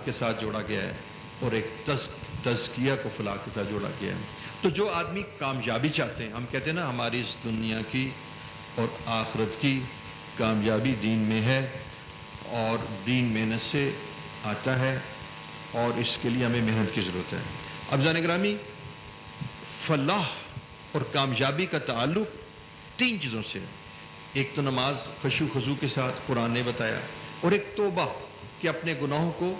کے ساتھ جوڑا گیا ہے اور ایک تزکیہ کو فلاح کے ساتھ جوڑا گیا ہے۔ تو جو آدمی کامیابی چاہتے ہیں، ہم کہتے ہیں نا ہماری اس دنیا کی اور آخرت کی کامیابی دین میں ہے، اور دین محنت سے آتا ہے، اور اس کے لیے ہمیں محنت کی ضرورت ہے۔ اب جان گرامی، فلاح اور کامیابی کا تعلق 3 چیزوں سے ہے۔ ایک تو نماز خشوع خضوع کے ساتھ قرآن نے بتایا، اور ایک توبہ کہ اپنے گناہوں کو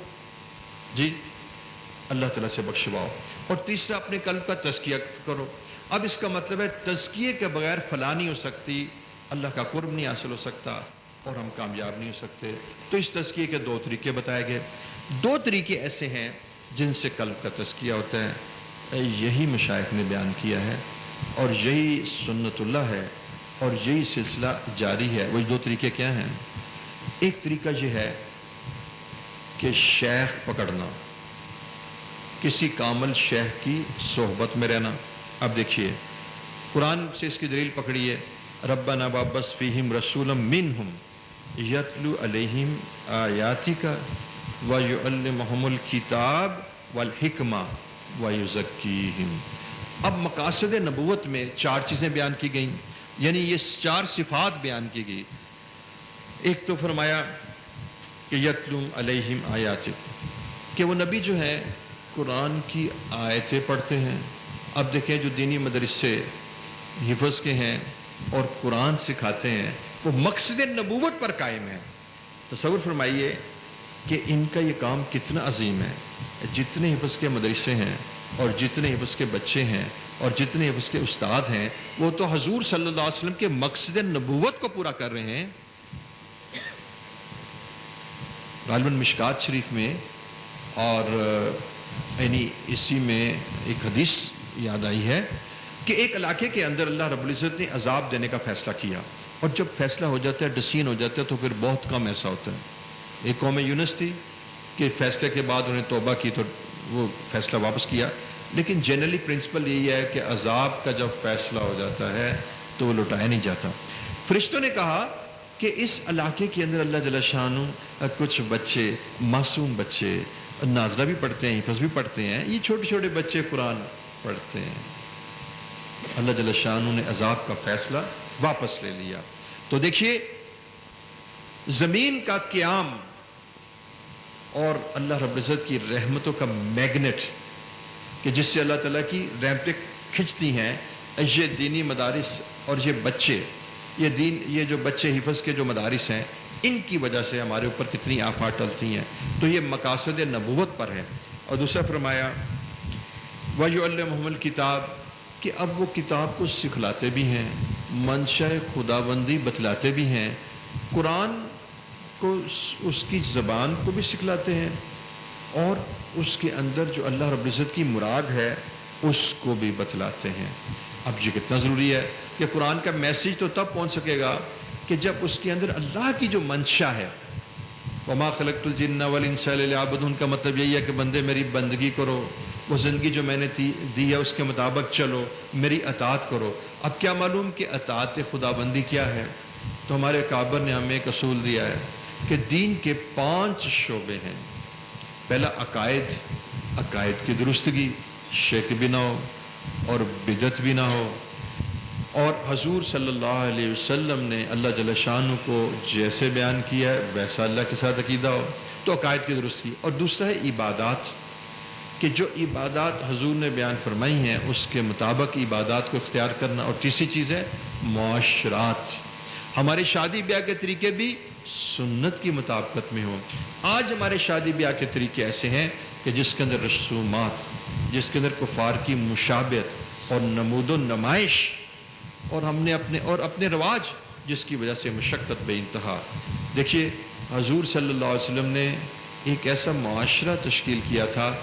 اللہ تعالیٰ سے بخشواؤ، اور تیسرا اپنے قلب کا تزکیہ کرو۔ اب اس کا مطلب ہے تزکیے کے بغیر فلاح نہیں ہو سکتی، اللہ کا قرب نہیں حاصل ہو سکتا، اور ہم کامیاب نہیں ہو سکتے۔ تو اس تزکیے کے 2 طریقے بتائے گئے۔ 2 طریقے ایسے ہیں جن سے قلب کا تزکیہ ہوتا ہے، یہی مشائخ نے بیان کیا ہے، اور یہی سنت اللہ ہے، اور یہی سلسلہ جاری ہے۔ وہ 2 طریقے کیا ہیں؟ ایک طریقہ یہ ہے کہ شیخ پکڑنا، کسی کامل شیخ کی صحبت میں رہنا۔ اب دیکھیے قرآن سے اس کی دلیل پکڑیے، ربنا وابعث فیہم رسولا منہم یتلو علیہم آیاتک ویعلمہم الکتاب والحکمہ ویزکیہم۔ اب مقاصد نبوت میں 4 چیزیں بیان کی گئیں، یعنی یہ 4 صفات بیان کی گئی۔ ایک تو فرمایا کہ یتلو علیہم آیاتک، کہ وہ نبی جو ہیں قرآن کی آیتیں پڑھتے ہیں۔ اب دیکھیں جو دینی مدرسے حفظ کے ہیں اور قرآن سکھاتے ہیں، وہ مقصد نبوت پر قائم ہیں۔ تصور فرمائیے کہ ان کا یہ کام کتنا عظیم ہے۔ جتنے حفظ کے مدرسے ہیں اور جتنے حفظ کے بچے ہیں اور جتنے حفظ کے استاد ہیں، وہ تو حضور صلی اللہ علیہ وسلم کے مقصد نبوت کو پورا کر رہے ہیں۔ غالباً مشکات شریف میں اور یعنی اسی میں ایک حدیث یاد آئی ہے کہ ایک علاقے کے اندر اللہ رب العزت نے عذاب دینے کا فیصلہ کیا، اور جب فیصلہ ہو جاتا ہے، ڈسیژن ہو جاتا ہے، تو پھر بہت کم ایسا ہوتا ہے۔ ایک قوم یونس تھی کہ فیصلے کے بعد انہیں توبہ کی تو وہ فیصلہ واپس کیا، لیکن جنرلی پرنسپل یہی ہے کہ عذاب کا جب فیصلہ ہو جاتا ہے تو وہ لٹایا نہیں جاتا۔ فرشتوں نے کہا کہ اس علاقے کے اندر اللہ جل شانہ کچھ بچے، معصوم بچے، نازلہ بھی پڑھتے ہیں، حفظ بھی پڑھتے ہیں، یہ چھوٹے چھوٹے بچے قرآن پڑھتے ہیں۔ اللہ جل شانہ نے عذاب کا فیصلہ واپس لے لیا۔ تو دیکھیے زمین کا قیام اور اللہ رب العزت کی رحمتوں کا میگنیٹ کہ جس سے اللہ تعالیٰ کی رحمتیں کھنچتی ہیں، یہ دینی مدارس اور یہ بچے، یہ جو بچے حفظ کے جو مدارس ہیں، ان کی وجہ سے ہمارے اوپر کتنی آفات ٹلتی ہیں۔ تو یہ مقاصد نبوت پر ہے۔ اور دوسرا فرمایا وَيُعَلِّمُهُمُ الْكِتَابَ، کہ اب وہ کتاب کو سکھلاتے بھی ہیں، منشا خداوندی بتلاتے بھی ہیں، قرآن کو اس کی زبان کو بھی سکھلاتے ہیں، اور اس کے اندر جو اللہ رب العزت کی مراد ہے اس کو بھی بتلاتے ہیں۔ اب یہ کتنا ضروری ہے کہ قرآن کا میسیج تو تب پہنچ سکے گا کہ جب اس کے اندر اللہ کی جو منشا ہے، وَمَا خَلَقْتُ الْجِنَّ وَالْإِنسَ إِلَّا لِيَعْبُدُونِ، کا مطلب یہی ہے کہ بندے میری بندگی کرو، وہ زندگی جو میں نے دی ہے اس کے مطابق چلو، میری اطاعت کرو۔ اب کیا معلوم کہ اطاعت خداوندی کیا ہے؟ تو ہمارے کعبہ نے ہمیں ایک اصول دیا ہے کہ دین کے 5 شعبے ہیں۔ پہلا عقائد کی درستگی، شرک بھی نہ ہو اور بدعت بھی نہ ہو، اور حضور صلی اللہ علیہ وسلم نے اللہ جل شانہ کو جیسے بیان کیا ہے ویسا اللہ کے ساتھ عقیدہ ہو، تو عقائد کی درستگی۔ اور دوسرا ہے عبادات، کہ جو عبادات حضور نے بیان فرمائی ہیں اس کے مطابق عبادات کو اختیار کرنا۔ اور تیسری چیز ہے معاشرات، ہمارے شادی بیاہ کے طریقے بھی سنت کی مطابقت میں ہوں۔ آج ہمارے شادی بیاہ کے طریقے ایسے ہیں کہ جس کے اندر رسومات، جس کے اندر کفار کی مشابہت اور نمود و نمائش، اور ہم نے اپنے رواج، جس کی وجہ سے مشقت بے انتہا۔ دیکھیے حضور صلی اللہ علیہ وسلم نے ایک ایسا معاشرہ تشکیل کیا تھا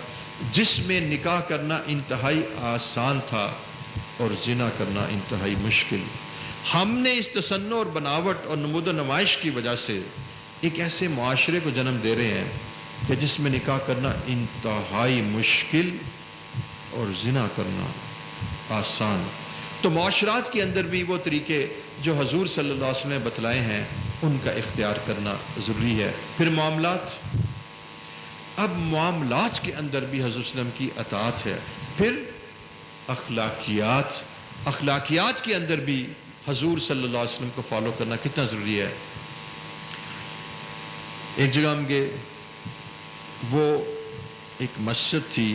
جس میں نکاح کرنا انتہائی آسان تھا اور زنا کرنا انتہائی مشکل۔ ہم نے اس تصنع اور بناوٹ اور نمود و نمائش کی وجہ سے ایک ایسے معاشرے کو جنم دے رہے ہیں کہ جس میں نکاح کرنا انتہائی مشکل اور زنا کرنا آسان۔ تو معاشرات کے اندر بھی وہ طریقے جو حضور صلی اللہ علیہ وسلم نے بتلائے ہیں ان کا اختیار کرنا ضروری ہے۔ پھر معاملات، اب معاملات کے اندر بھی حضور صلی اللہ علیہ وسلم کی اطاعت ہے. پھر اخلاقیات کے اندر بھی حضور صلی اللہ علیہ وسلم کو فالو کرنا کتنا ضروری ہے. ایک جگہ ہم گئے، وہ ایک مسجد تھی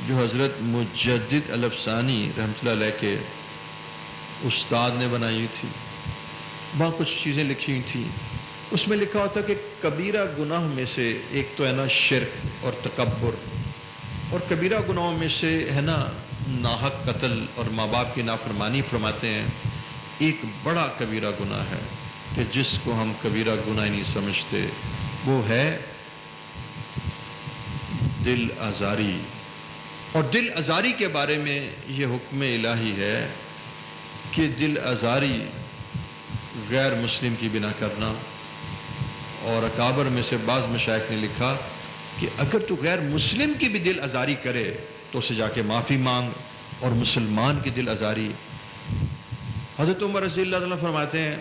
جو حضرت مجدد الافسانی رحمۃ اللہ علیہ کے استاد نے بنائی ہوئی تھی. وہاں کچھ چیزیں لکھی ہوئی تھیں. اس میں لکھا ہوتا کہ کبیرہ گناہ میں سے ایک تو ہے نا شرک اور تکبر، اور کبیرہ گناہوں میں سے ہے نا ناحق قتل اور ماں باپ کی نافرمانی. فرماتے ہیں ایک بڑا کبیرہ گناہ ہے کہ جس کو ہم کبیرہ گناہ نہیں سمجھتے، وہ ہے دل آزاری. اور دل آزاری کے بارے میں یہ حکم الہی ہے کہ دل آزاری غیر مسلم کی بنا کرنا. اور اکابر میں سے بعض مشائخ نے لکھا کہ اگر تو غیر مسلم کی بھی دل آزاری کرے تو اسے جا کے معافی مانگ، اور مسلمان کی دل آزاری. حضرت عمر رضی اللہ عنہ فرماتے ہیں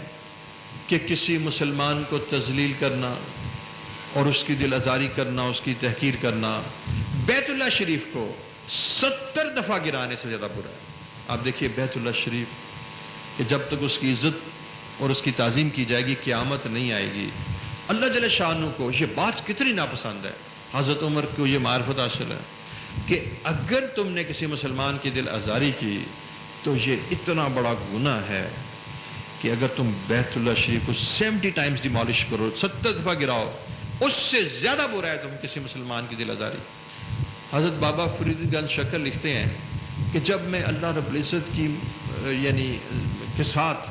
کہ کسی مسلمان کو تذلیل کرنا اور اس کی دل آزاری کرنا، اس کی تحقیر کرنا، بیت اللہ شریف کو 70 دفعہ گرانے سے زیادہ برا ہے. آپ دیکھیے بیت اللہ شریف کہ جب تک اس کی عزت اور اس کی تعظیم کی جائے گی قیامت نہیں آئے گی. اللہ جل شانہ کو یہ بات کتنی ناپسند ہے. حضرت عمر کو یہ معرفت حاصل ہے کہ اگر تم نے کسی مسلمان کی دل آزاری کی تو یہ اتنا بڑا گناہ ہے کہ اگر تم بیت اللہ شریف کو 70 ٹائمز ڈیمالش کرو، 70 دفعہ گراؤ، اس سے زیادہ برا ہے تم کسی مسلمان کی دل آزاری. حضرت بابا فرید گنج شکل لکھتے ہیں کہ جب میں اللہ رب العزت کی کے ساتھ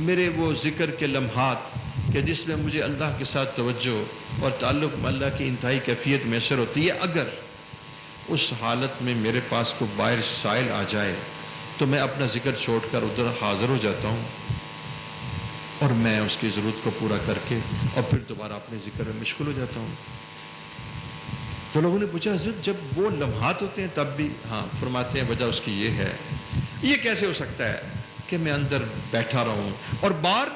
میرے وہ ذکر کے لمحات کہ جس میں مجھے اللہ کے ساتھ توجہ اور تعلق میں اللہ کی انتہائی کیفیت میسر ہوتی ہے، اگر اس حالت میں میرے پاس کو باہر سائل آ جائے تو میں اپنا ذکر چھوڑ کر ادھر حاضر ہو جاتا ہوں اور میں اس کی ضرورت کو پورا کر کے اور پھر دوبارہ اپنے ذکر میں مشغول ہو جاتا ہوں. تو لوگوں نے پوچھا حضرت جب وہ لمحات ہوتے ہیں تب بھی؟ ہاں، فرماتے ہیں وجہ اس کی یہ ہے، یہ کیسے ہو سکتا ہے کہ میں اندر بیٹھا رہوں اور باہر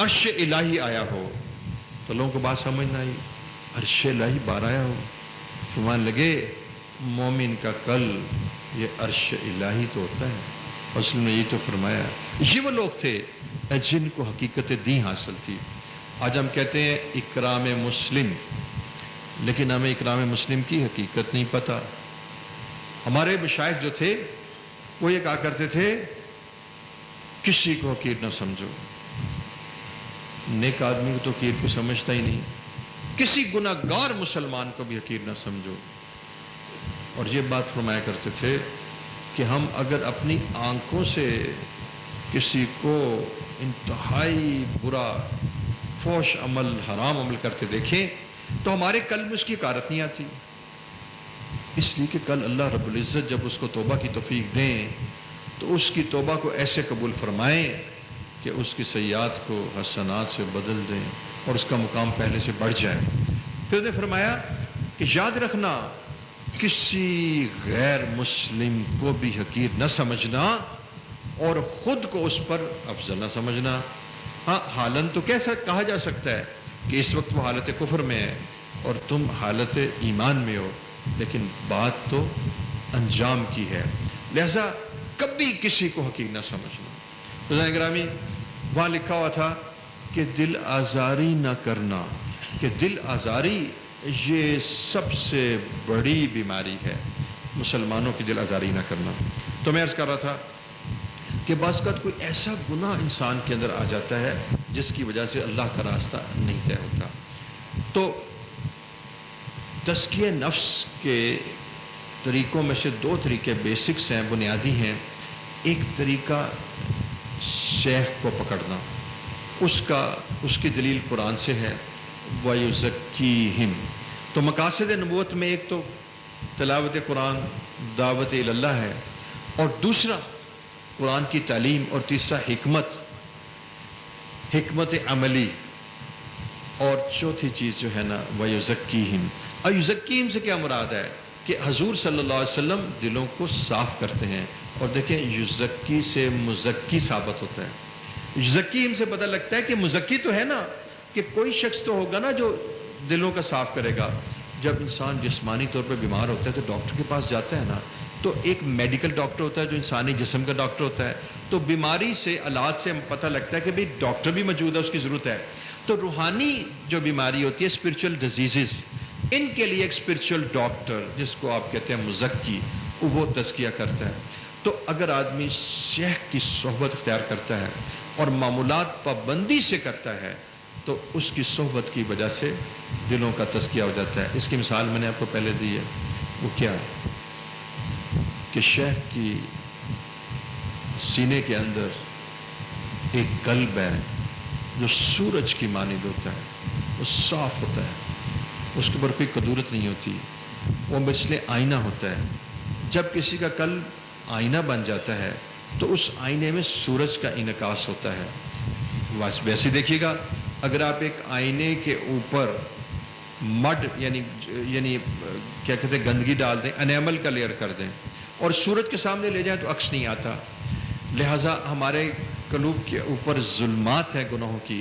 عرش الہی آیا ہو. تو لوگوں کو بات سمجھ نہ آئی، عرش الہی باہر آیا ہو. فرمان لگے مومن کا کل یہ عرش الہی تو ہوتا ہے. اس نے یہ تو فرمایا یہ وہ لوگ تھے جن کو حقیقت دین حاصل تھی. آج ہم کہتے ہیں اکرام مسلم، لیکن ہمیں اکرام مسلم کی حقیقت نہیں پتہ. ہمارے مشائخ جو تھے وہ یہ کہا کرتے تھے کسی کو حقیر نہ سمجھو. نیک آدمی کو تو حقیر کو سمجھتا ہی نہیں. کسی گناہ گار مسلمان کو بھی حقیر نہ سمجھو. اور یہ بات فرمایا کرتے تھے کہ ہم اگر اپنی آنکھوں سے کسی کو انتہائی برا فوش عمل، حرام عمل کرتے دیکھیں تو ہمارے قلب میں اس کی حقارت نہیں آتی. اس لیے کہ کل اللہ رب العزت جب اس کو توبہ کی توفیق دیں تو اس کی توبہ کو ایسے قبول فرمائیں کہ اس کی سیئات کو حسنات سے بدل دیں اور اس کا مقام پہلے سے بڑھ جائے. پھر نے فرمایا کہ یاد رکھنا کسی غیر مسلم کو بھی حقیر نہ سمجھنا اور خود کو اس پر افضل نہ سمجھنا. ہاں، حالن تو کیسا کہا جا سکتا ہے کہ اس وقت وہ حالت کفر میں ہے اور تم حالت ایمان میں ہو، لیکن بات تو انجام کی ہے. لہذا کبھی کسی کو حقیر نہ سمجھنا. دوستان گرامی، وہاں لکھا ہوا تھا کہ دل آزاری نہ کرنا، کہ دل آزاری یہ سب سے بڑی بیماری ہے، مسلمانوں کی دل آزاری نہ کرنا. تو میں عرض کر رہا تھا کہ بعض اوقات کوئی ایسا گناہ انسان کے اندر آ جاتا ہے جس کی وجہ سے اللہ کا راستہ نہیں طے ہوتا. تو تزکیہ نفس کے طریقوں میں سے 2 طریقے بیسکس ہیں، بنیادی ہیں. ایک طریقہ شیخ کو پکڑنا، اس کی دلیل قرآن سے ہے، وَيُزَكِّيهِمْ. تو مقاصد نبوت میں ایک تو تلاوت قرآن، دعوت اللہ ہے، اور دوسرا قرآن کی تعلیم، اور تیسرا حکمت عملی، اور چوتھی چیز جو ہے نا وَيُزَكِّيهِمْ. اور یزکیہم سے کیا مراد ہے کہ حضور صلی اللہ علیہ وسلم دلوں کو صاف کرتے ہیں. اور دیکھیں یزکی سے مزکی ثابت ہوتا ہے. یزکیہم سے پتہ لگتا ہے کہ مزکی تو ہے نا، کہ کوئی شخص تو ہوگا نا جو دلوں کا صاف کرے گا. جب انسان جسمانی طور پہ بیمار ہوتا ہے تو ڈاکٹر کے پاس جاتا ہے نا، تو ایک میڈیکل ڈاکٹر ہوتا ہے جو انسانی جسم کا ڈاکٹر ہوتا ہے، تو بیماری سے علاج سے پتہ لگتا ہے کہ بھئی ڈاکٹر بھی موجود ہے، اس کی ضرورت ہے۔ تو روحانی جو بیماری ہوتی ہے اسپرچل ڈیزیزز، ان کے لیے ایک اسپرچل ڈاکٹر جس کو آپ کہتے ہیں مزکی، وہ تزکیہ کرتا ہے۔ تو اگر آدمی شیخ کی صحبت اختیار کرتا ہے اور معمولات پابندی سے کرتا ہے تو اس کی صحبت کی وجہ سے دلوں کا تزکیہ ہو جاتا ہے۔ اس کی مثال میں نے آپ کو پہلے دی ہے، وہ کیا ہے کہ شیخ کی سینے کے اندر ایک قلب ہے جو سورج کی مانند ہوتا ہے، وہ صاف ہوتا ہے، اس کے اوپر کوئی کدورت نہیں ہوتی، وہ مثل آئینہ ہوتا ہے۔ جب کسی کا قلب آئینہ بن جاتا ہے تو اس آئینے میں سورج کا انعکاس ہوتا ہے۔ ویسے دیکھیے گا، اگر آپ ایک آئینے کے اوپر مڈ یعنی کیا کہتے ہیں گندگی ڈال دیں، انیمل کا لیئر کر دیں اور سورج کے سامنے لے جائیں تو عکس نہیں آتا۔ لہٰذا ہمارے قلوب کے اوپر ظلمات ہیں گناہوں کی،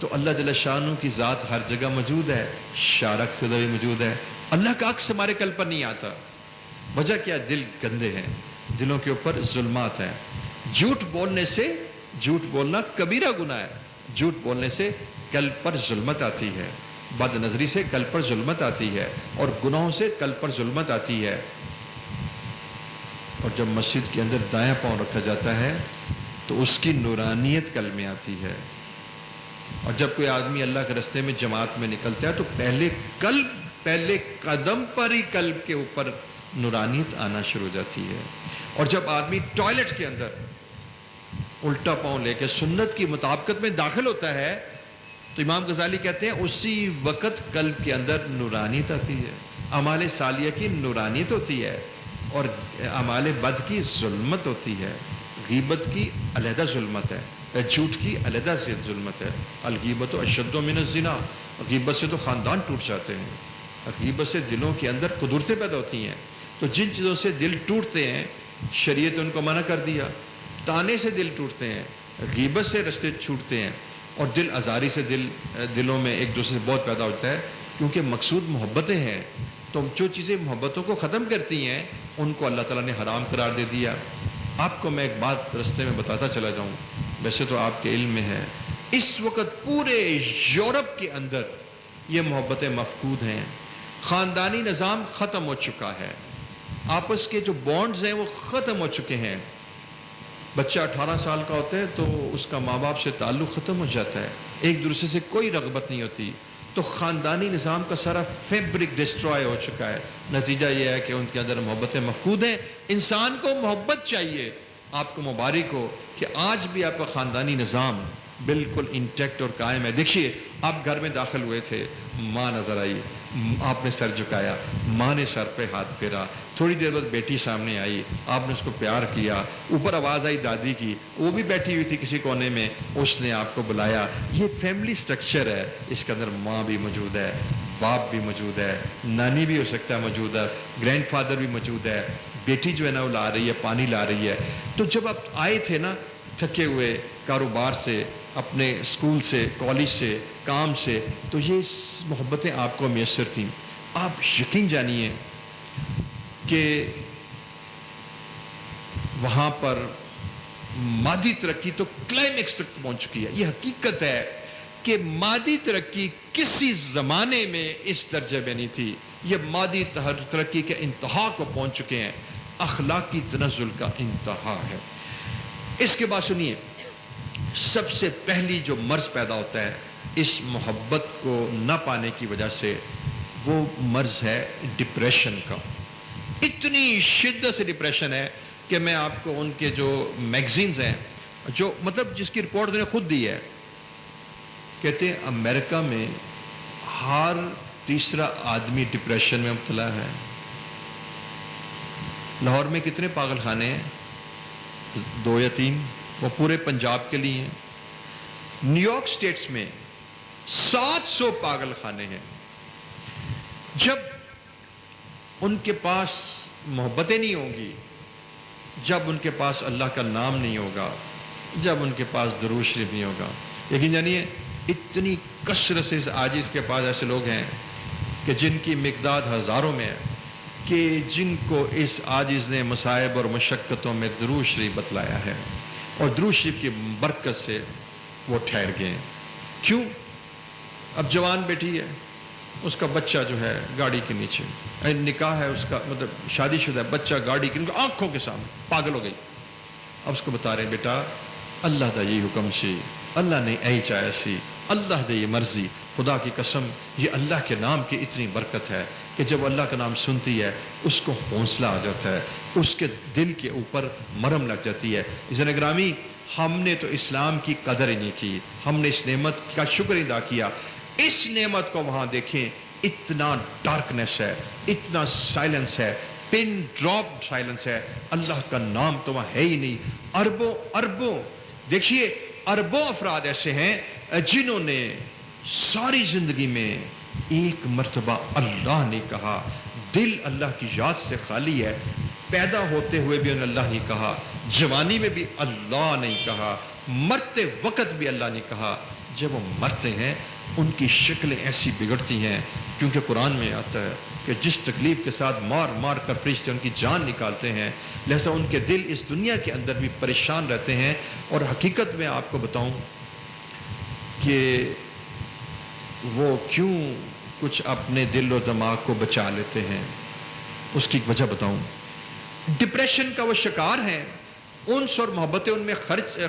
تو اللہ جل شانہ کی ذات ہر جگہ موجود ہے، شارک سے بھی موجود ہے، اللہ کا عکس ہمارے قلب پر نہیں آتا۔ وجہ کیا؟ دل گندے ہیں، دلوں کے اوپر ظلمات ہیں۔ جھوٹ بولنے سے، جھوٹ بولنا کبیرہ گناہ ہے، جھوٹ بولنے سے قلب پر ظلمت آتی ہے، بد نظری سے قلب پر ظلمت آتی ہے، اور گناہوں سے قلب پر ظلمت آتی ہے۔ اور جب مسجد کے اندر دایاں پاؤں رکھا جاتا ہے تو اس کی نورانیت قلب میں آتی ہے، اور جب کوئی آدمی اللہ کے راستے میں جماعت میں نکلتا ہے تو پہلے قدم پر ہی قلب کے اوپر نورانیت آنا شروع ہو جاتی ہے۔ اور جب آدمی ٹوائلٹ کے اندر الٹا پاؤں لے کے سنت کی مطابقت میں داخل ہوتا ہے تو امام غزالی کہتے ہیں اسی وقت قلب کے اندر نورانیت آتی ہے، اعمال صالحہ کی نورانیت ہوتی ہے، اور اعمال بد کی ظلمت ہوتی ہے۔ غیبت کی علیحدہ ظلمت ہے، جھوٹ کی علیحدہ ظلمت ہے۔ الغیبت اشد من الزنا، غیبت سے تو خاندان ٹوٹ جاتے ہیں، غیبت سے دلوں کے اندر قدرتیں پیدا ہوتی ہیں۔ تو جن چیزوں سے دل ٹوٹتے ہیں شریعت ان کو منع کر دیا، تانے سے دل ٹوٹتے ہیں، غیبت سے رشتے چھوٹتے ہیں، اور دل آزاری سے دلوں میں ایک دوسرے سے بہت پیدا ہوتا ہے، کیونکہ مقصود محبتیں ہیں۔ تو جو چیزیں محبتوں کو ختم کرتی ہیں ان کو اللہ تعالیٰ نے حرام قرار دے دیا۔ آپ کو میں ایک بات رستے میں بتاتا چلا جاؤں، ویسے تو آپ کے علم میں ہے، اس وقت پورے یورپ کے اندر یہ محبتیں مفقود ہیں، خاندانی نظام ختم ہو چکا ہے، آپس کے جو بانڈز ہیں وہ ختم ہو چکے ہیں۔ بچہ 18 سال کا ہوتا ہے تو اس کا ماں باپ سے تعلق ختم ہو جاتا ہے، ایک دوسرے سے کوئی رغبت نہیں ہوتی، تو خاندانی نظام کا سارا فیبرک ڈسٹرائے ہو چکا ہے۔ نتیجہ یہ ہے کہ ان کے اندر محبتیں مفقود ہیں۔ انسان کو محبت چاہیے۔ آپ کو مبارک ہو کہ آج بھی آپ کا خاندانی نظام بالکل انٹیکٹ اور قائم ہے۔ دیکھیے، آپ گھر میں داخل ہوئے تھے، ماں نظر آئی، آپ نے سر جھکایا، ماں نے سر پہ ہاتھ پھیرا، تھوڑی دیر بعد بیٹی سامنے آئی، آپ نے اس کو پیار کیا، اوپر آواز آئی دادی کی، وہ بھی بیٹھی ہوئی تھی کسی کونے میں، اس نے آپ کو بلایا۔ یہ فیملی سٹرکچر ہے، اس کے اندر ماں بھی موجود ہے، باپ بھی موجود ہے، نانی بھی ہو سکتا ہے موجود ہے، گرینڈ فادر بھی موجود ہے، بیٹی جو ہے نا وہ لا رہی ہے، پانی لا رہی ہے۔ تو جب آپ آئے تھے نا تھکے ہوئے کاروبار سے، اپنے اسکول سے، کالج سے، کام سے، تو یہ محبتیں آپ کو میسر تھیں۔ آپ یقین جانیے کہ وہاں پر مادی ترقی تو کلائمیکس تک پہنچ چکی ہے۔ یہ حقیقت ہے کہ مادی ترقی کسی زمانے میں اس درجے میں نہیں تھی، یہ مادی ترقی کے انتہا کو پہنچ چکے ہیں، اخلاقی تنزل کا انتہا ہے۔ اس کے بعد سنیے، سب سے پہلی جو مرض پیدا ہوتا ہے اس محبت کو نہ پانے کی وجہ سے، وہ مرض ہے ڈپریشن کا۔ اتنی شدت سے ڈپریشن ہے کہ میں آپ کو ان کے جو میگزینز ہیں، جو مطلب جس کی رپورٹ انہوں نے خود دی ہے، کہتے ہیں امریکہ میں ہر تیسرا آدمی ڈپریشن میں مبتلا ہے۔ لاہور میں کتنے پاگل خانے ہیں؟ 2 یا 3، وہ پورے پنجاب کے لیے ہیں۔ نیو یارک سٹیٹس میں 700 پاگل خانے ہیں۔ جب ان کے پاس محبتیں نہیں ہوں گی، جب ان کے پاس اللہ کا نام نہیں ہوگا، جب ان کے پاس درود شریف نہیں ہوگا، لیکن جانیے اتنی کثرت سے آج اس کے پاس ایسے لوگ ہیں کہ جن کی مقدار ہزاروں میں ہے، کہ جن کو اس عاجز نے مصائب اور مشقتوں میں درود شریف بتلایا ہے اور درود شریف کی برکت سے وہ ٹھہر گئے ہیں۔ کیوں؟ اب جوان بیٹی ہے، اس کا بچہ جو ہے گاڑی کے نیچے، نکاح ہے اس کا، مطلب شادی شدہ ہے، بچہ گاڑی کے آنکھوں کے سامنے پاگل ہو گئی۔ اب اس کو بتا رہے ہیں بیٹا اللہ دا یہ حکم سی، اللہ نے اے چاہیا سی، اللہ دے یہ مرضی، خدا کی قسم یہ اللہ کے نام کی اتنی برکت ہے کہ جب اللہ کا نام سنتی ہے اس کو حوصلہ آ جاتا ہے، اس کے دل کے اوپر مرہم لگ جاتی ہے۔ عزیزان گرامی، ہم نے تو اسلام کی قدر ہی نہیں کی، ہم نے اس نعمت کا شکر ادا کیا۔ اس نعمت کو وہاں دیکھیں، اتنا ڈارکنیس ہے، اتنا سائلنس ہے، پن ڈراپ سائلنس ہے، اللہ کا نام تو وہاں ہے ہی نہیں۔ اربوں دیکھیے، اربوں افراد ایسے ہیں جنہوں نے ساری زندگی میں ایک مرتبہ اللہ نے کہا، دل اللہ کی یاد سے خالی ہے، پیدا ہوتے ہوئے بھی انہوں نے اللہ نہیں کہا، جوانی میں بھی اللہ نہیں کہا، مرتے وقت بھی اللہ نہیں کہا۔ جب وہ مرتے ہیں ان کی شکلیں ایسی بگڑتی ہیں، کیونکہ قرآن میں آتا ہے کہ جس تکلیف کے ساتھ مار مار کر فرشتے ان کی جان نکالتے ہیں، لہذا ان کے دل اس دنیا کے اندر بھی پریشان رہتے ہیں۔ اور حقیقت میں آپ کو بتاؤں کہ وہ کیوں کچھ اپنے دل و دماغ کو بچا لیتے ہیں، اس کی وجہ بتاؤں۔ ڈپریشن کا وہ شکار ہیں، انس اور محبتیں ان میں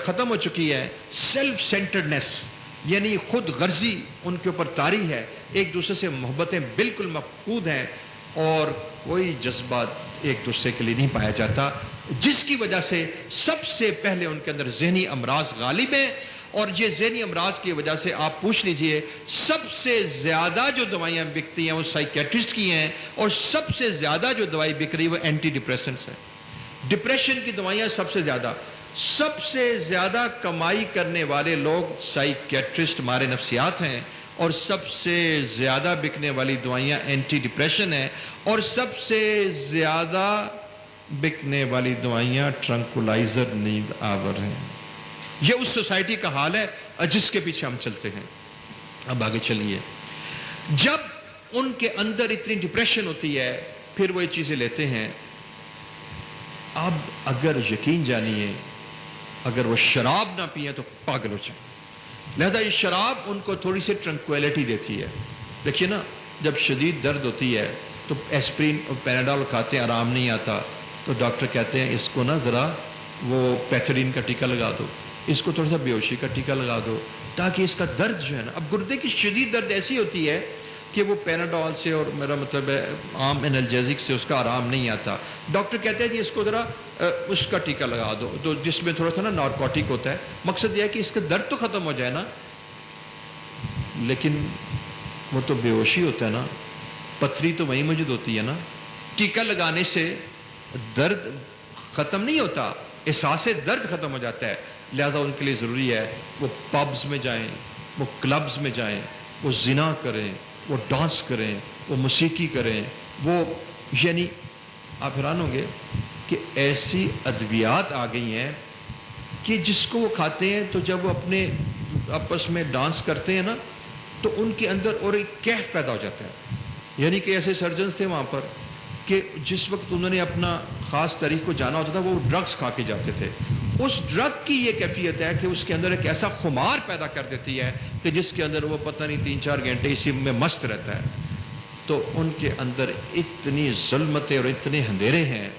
ختم ہو چکی ہے، سیلف سینٹرڈنیس یعنی خود غرضی ان کے اوپر طاری ہے، ایک دوسرے سے محبتیں بالکل مفقود ہیں اور کوئی جذبات ایک دوسرے کے لیے نہیں پایا جاتا، جس کی وجہ سے سب سے پہلے ان کے اندر ذہنی امراض غالب ہیں۔ اور یہ ذہنی امراض کی وجہ سے آپ پوچھ لیجئے سب سے زیادہ جو دوائیاں بکتی ہیں وہ سائیکیٹرسٹ کی ہیں، اور سب سے زیادہ جو دوائی بک رہی ہے وہ اینٹی ڈپریسنٹس ہیں۔ ڈپریشن کی دوائیاں سب سے زیادہ کمائی کرنے والے لوگ سائیکیٹرسٹ ہمارے نفسیات ہیں، اور سب سے زیادہ بکنے والی دوائیاں اینٹی ڈپریشن ہیں، اور سب سے زیادہ بکنے والی دوائیاں ٹرنکولائزر نیند آور ہیں۔ یہ اس سوسائٹی کا حال ہے جس کے پیچھے ہم چلتے ہیں۔ اب آگے چلیے، جب ان کے اندر اتنی ڈپریشن ہوتی ہے پھر وہ یہ چیزیں لیتے ہیں۔ اب اگر یقین جانیے اگر وہ شراب نہ پیئیں تو پاگل ہو جائیں، لہذا یہ شراب ان کو تھوڑی سی ٹرنکویلٹی دیتی ہے۔ دیکھیے نا، جب شدید درد ہوتی ہے تو ایسپرین اور پیناڈول کھاتے ہیں، آرام نہیں آتا تو ڈاکٹر کہتے ہیں اس کو نا ذرا وہ پیتھرین کا ٹیکہ لگا دو، اس کو تھوڑا سا بے ہوشی کا ٹیکہ لگا دو، تاکہ اس کا درد جو ہے نا، اب گردے کی شدید درد ایسی ہوتی ہے کہ وہ پیناڈول سے اور میرا مطلب ہے عام انرجیزک سے اس کا آرام نہیں آتا۔ ڈاکٹر کہتے ہیں کہ اس کو ذرا اس کا ٹیکہ لگا دو، تو جس میں تھوڑا سا نا نارکوٹک ہوتا ہے، مقصد یہ ہے کہ اس کا درد تو ختم ہو جائے نا، لیکن وہ تو بے ہوشی ہوتا ہے نا، پتھری تو وہیں موجود ہوتی ہے نا۔ ٹیکہ لگانے سے درد ختم نہیں ہوتا، احساس درد ختم ہو جاتا ہے۔ لہٰذا ان کے لیے ضروری ہے وہ پبز میں جائیں، وہ کلبز میں جائیں، وہ زنا کریں، وہ ڈانس کریں، وہ موسیقی کریں، وہ یعنی آپ حیران ہوں گے کہ ایسی ادویات آ گئی ہیں کہ جس کو وہ کھاتے ہیں تو جب وہ اپنے آپس میں ڈانس کرتے ہیں نا تو ان کے اندر اور ایک کیف پیدا ہو جاتا ہے۔ یعنی کہ ایسے سرجنز تھے وہاں پر کہ جس وقت انہوں نے اپنا خاص تاریخ کو جانا ہوتا تھا وہ ڈرگز کھا کے جاتے تھے۔ اس ڈرگ کی یہ کیفیت ہے کہ اس کے اندر ایک ایسا خمار پیدا کر دیتی ہے کہ جس کے اندر وہ پتہ نہیں 3-4 گھنٹے اسی میں مست رہتا ہے۔ تو ان کے اندر اتنی ظلمتیں اور اتنے اندھیرے ہیں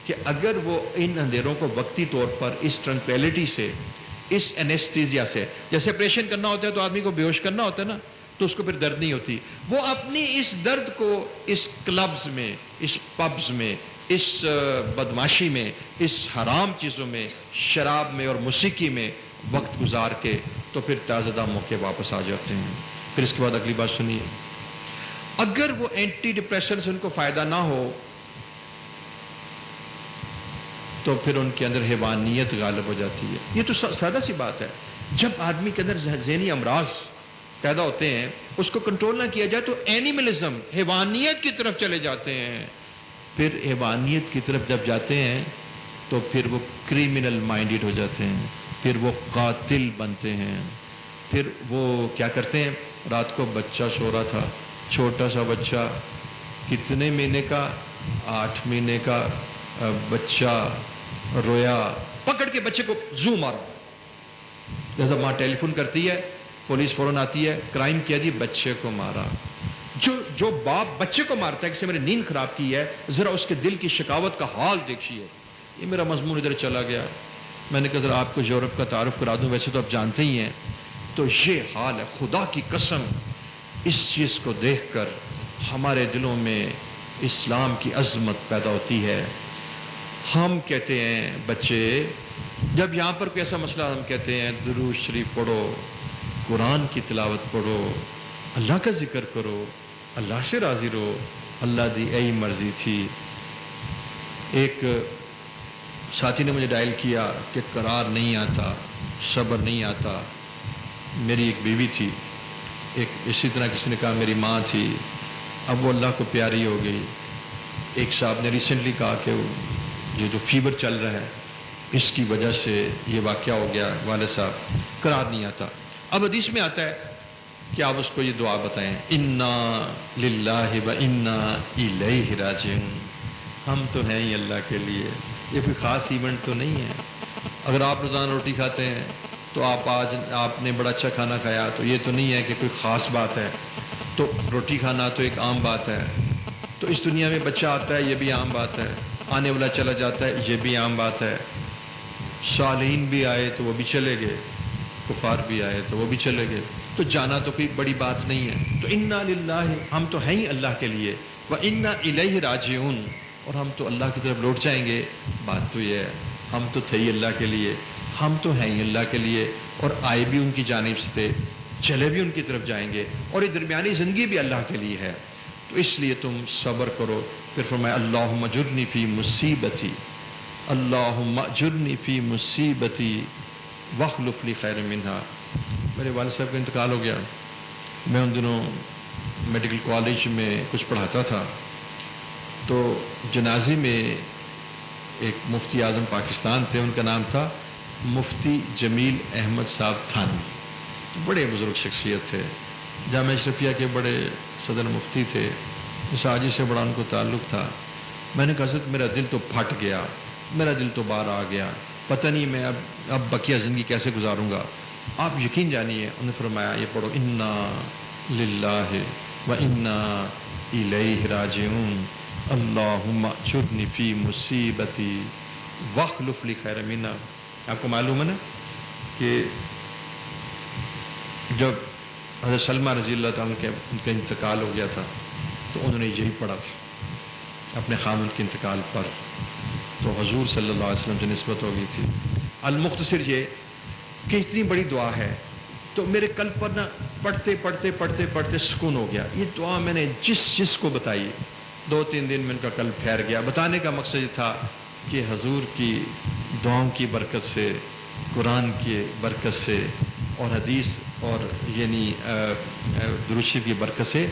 کہ اگر وہ ان اندھیروں کو وقتی طور پر اس ٹرنکویلٹی سے، اس انیستھیزیا سے، جیسے آپریشن کرنا ہوتا ہے تو آدمی کو بے ہوش کرنا ہوتا ہے نا، تو اس کو پھر درد نہیں ہوتی، وہ اپنی اس درد کو اس کلبز میں، اس پبز میں، اس بدماشی میں، اس حرام چیزوں میں، شراب میں اور موسیقی میں وقت گزار کے تو پھر تازہ دم ہو کے واپس آ جاتے ہیں۔ پھر اس کے بعد اگلی بات سنیے، اگر وہ اینٹی ڈپریشن سے ان کو فائدہ نہ ہو تو پھر ان کے اندر حیوانیت غالب ہو جاتی ہے۔ یہ تو سادہ سی بات ہے، جب آدمی کے اندر ذہنی امراض پیدا ہوتے ہیں اس کو کنٹرول نہ کیا جائے تو اینیملزم، حیوانیت کی طرف چلے جاتے ہیں۔ پھر حیوانیت کی طرف جب جاتے ہیں تو پھر وہ کریمنل مائنڈڈ ہو جاتے ہیں، پھر وہ قاتل بنتے ہیں، پھر وہ کیا کرتے ہیں، رات کو بچہ سو رہا تھا چھوٹا سا بچہ کتنے مہینے کا 8 مہینے کا بچہ رویا, پکڑ کے بچے کو زو مارا. جیسا ماں ٹیلی فون کرتی ہے, پولیس فوراً آتی ہے, کرائم کیا جی, بچے کو مارا. جو باپ بچے کو مارتا ہے کہ میری نیند خراب کی ہے, ذرا اس کے دل کی شکاوت کا حال دیکھیے. یہ میرا مضمون ادھر چلا گیا. میں نے کہا ذرا آپ کو یورپ کا تعارف کرا دوں, ویسے تو آپ جانتے ہی ہیں. تو یہ حال ہے, خدا کی قسم اس چیز کو دیکھ کر ہمارے دلوں میں اسلام کی عظمت پیدا ہوتی ہے. ہم کہتے ہیں بچے جب یہاں پر کوئی ایسا مسئلہ, ہم کہتے ہیں درود شریف پڑھو, قرآن کی تلاوت پڑھو, اللہ کا ذکر کرو, اللہ سے راضی رہو, اللہ دی ای مرضی تھی. ایک ساتھی نے مجھے ڈائل کیا کہ قرار نہیں آتا, صبر نہیں آتا. میری ایک بیوی تھی, ایک اسی طرح کسی نے کہا میری ماں تھی, اب وہ اللہ کو پیاری ہو گئی. ایک صاحب نے ریسنٹلی کہا کہ یہ جو فیور چل رہا ہے اس کی وجہ سے یہ واقعہ ہو گیا, والد صاحب قرار نہیں آتا. اب حدیث میں آتا ہے کہ آپ اس کو یہ دعا بتائیں, انا للہ و انا الیہ راجعون. ہم تو ہیں ہی اللہ کے لیے, یہ کوئی خاص ایونٹ تو نہیں ہے. اگر آپ روزانہ روٹی کھاتے ہیں تو آپ نے بڑا اچھا کھانا کھایا, تو یہ تو نہیں ہے کہ کوئی خاص بات ہے. تو روٹی کھانا تو ایک عام بات ہے. تو اس دنیا میں بچہ آتا ہے, یہ بھی عام بات ہے. آنے والا چلا جاتا ہے, یہ بھی عام بات ہے. صالحین بھی آئے تو وہ بھی چلے گئے, کفار بھی آئے تو وہ بھی چلے گئے. تو جانا تو کوئی بڑی بات نہیں ہے. تو انا للہ, ہم تو ہیں ہی اللہ کے لیے, و انا الیہ راجعون, اور ہم تو اللہ کی طرف لوٹ جائیں گے. بات تو یہ ہے, ہم تو تھے ہی اللہ کے لیے, ہم تو ہیں ہی اللہ کے لیے, اور آئے بھی ان کی جانب سے تھے, چلے بھی ان کی طرف جائیں گے, اور یہ درمیانی زندگی بھی اللہ کے لیے ہے. تو اس لیے تم صبر کرو. پھر فرمایا اللہم اجرنی فی مصیبتی, اللہم اجرنی فی مصیبتی واخلف لی خیر منہا. میرے والد صاحب کا انتقال ہو گیا. میں ان دنوں میڈیکل کالج میں کچھ پڑھاتا تھا. تو جنازے میں ایک مفتی اعظم پاکستان تھے, ان کا نام تھا مفتی جمیل احمد صاحب تھانوی. بڑے بزرگ شخصیت تھے, جامعہ اشرفیہ کے بڑے صدر مفتی تھے. مساجد سے بڑا ان کو تعلق تھا. میں نے کہا حضرت میرا دل تو پھٹ گیا, میرا دل تو باہر آ گیا, پتہ نہیں میں اب بقیہ زندگی کیسے گزاروں گا. آپ یقین جانیے, انہوں نے فرمایا یہ پڑھو, انا للہ و انا الیہ راجعون, اللہم اجرنی فی مصیبتی واخلف لی خیر منہا. آپ کو معلوم ہے نا کہ جب حضرت سلمہ رضی اللہ تعالیٰ ان کا انتقال ہو گیا تھا تو انہوں نے یہی پڑھا تھا اپنے خامد کے انتقال پر. تو حضور صلی اللہ علیہ وسلم سے نسبت ہو گئی تھی. المختصر یہ کہ اتنی بڑی دعا ہے, تو میرے قلب پر نا پڑھتے پڑھتے پڑھتے پڑھتے سکون ہو گیا. یہ دعا میں نے جس کو بتائی, 2-3 دن میں ان کا قلب ٹھہر گیا. بتانے کا مقصد یہ تھا کہ حضور کی دعاؤں کی برکت سے, قرآن کی برکت سے, اور حدیث اور یعنی درود شریف کی برکت سے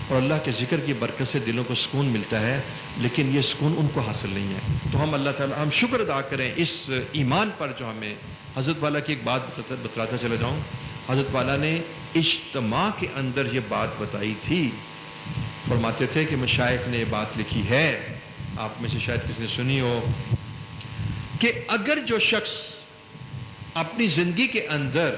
اور اللہ کے ذکر کی برکت سے دلوں کو سکون ملتا ہے. لیکن یہ سکون ان کو حاصل نہیں ہے. تو ہم اللہ تعالیٰ, ہم شکر ادا کریں اس ایمان پر جو ہمیں. حضرت والا کی ایک بات بتلاتا چلا جاؤں. حضرت والا نے اجتماع کے اندر یہ بات بتائی تھی. فرماتے تھے کہ مشائخ نے یہ بات لکھی ہے, آپ میں سے شاید کسی نے سنی ہو, کہ اگر جو شخص اپنی زندگی کے اندر